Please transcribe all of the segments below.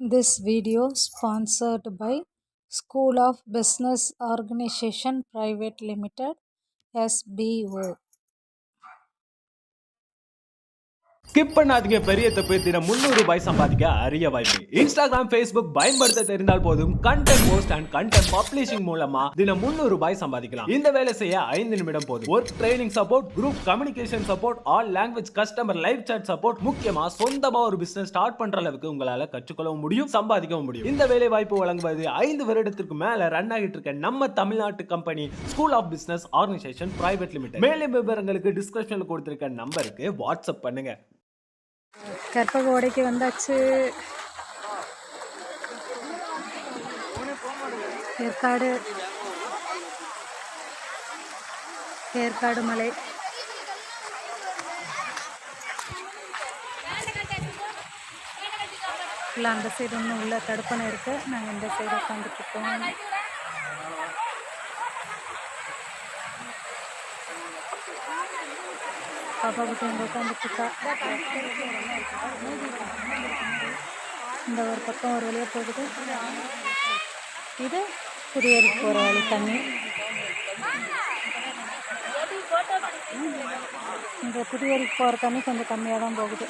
This video sponsored by School of Business Organization Private Limited SBO. Skip பண்ணாதீங்க, பெரிய தப்பு. தினம் 300 ரூபாய் சம்பாதிக்க அரிய வாய்ப்பு. இன்ஸ்டாகிராம், ஃபேஸ்புக் பயன்படுத்த தெரிந்தால் போதும் content post and content publishing மூலமா தினம் 300 ரூபாய் சம்பாதிக்கலாம். இந்த வேலை செய்ய 5 நிமிடம் போதும். Work training support, group communication support, all language customer live chat support, முக்கியமா சொந்தமா ஒரு பிசினஸ் ஸ்டார்ட் பண்ற அளவுக்கு உங்களால கற்றுக்கொள்ளவும் முடியும், சம்பாதிக்கவும் முடியும். இந்த வேலை வாய்ப்பு வழங்குவது 5 வருடத்திற்கு மேல ரன் ஆகிட்டு இருக்க நம்ம தமிழ்நாட்டு company school of business organisation private limited. மேலும் விவரங்களுக்கு டிஸ்கிரிப்ஷன்ல கொடுத்திருக்க நம்பருக்கு வாட்ஸ்அப் பண்ணுங்க. கற்பகோடைக்கு வந்தாச்சு. ஏற்காடு மலை. இல்லை, அந்த சைடு ஒன்றும் உள்ள தடுப்பணை இருக்கு. நாங்கள் இந்த சைடு உட்காந்துட்டு இருக்கோம். பாப்பா குட்டி அங்கே உட்காந்துட்டுருக்கா. இந்த ஒரு பக்கம் ஒரு வழியாக போகுது. இது குடியேறி போகிற வழி. தண்ணி இந்த குடியேறிக்கு போகிற தண்ணி கொஞ்சம் கம்மியாக தான் போகுது.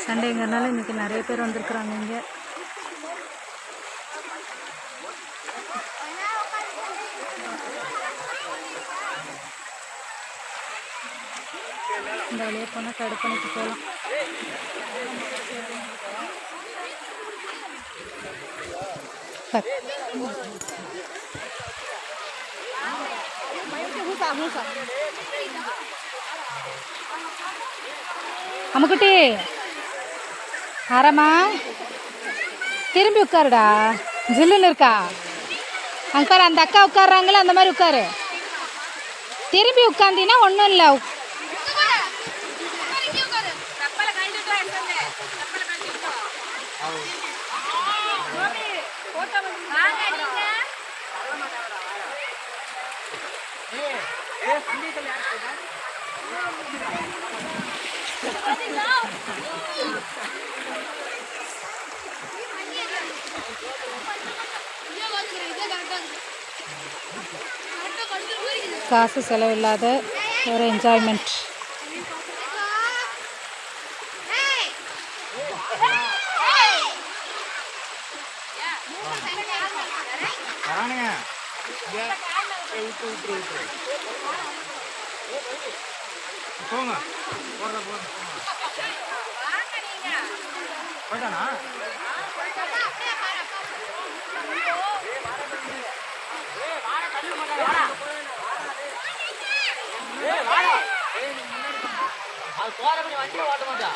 சண்டேங்கிறனால இன்னைக்கு நிறைய பேர் வந்திருக்கிறாங்க. இங்கே இந்த வழியாக போனால் தடுப்பணைக்கு போகலாம். அம்முக்குட்டி ஆரமா திரும்பி உட்காருடா. ஜில்லுன்னு இருக்கா? அங்கே பாரு, அந்த அக்கா உட்காடுறாங்களே, அந்த மாதிரி உட்காரு. திரும்பி உட்காந்தினா ஒன்றும் இல்லை. காசு செலவில்லாத ஒரு என்ஜாய்மெண்ட். வண்டி ஓட்ட மாட்டா.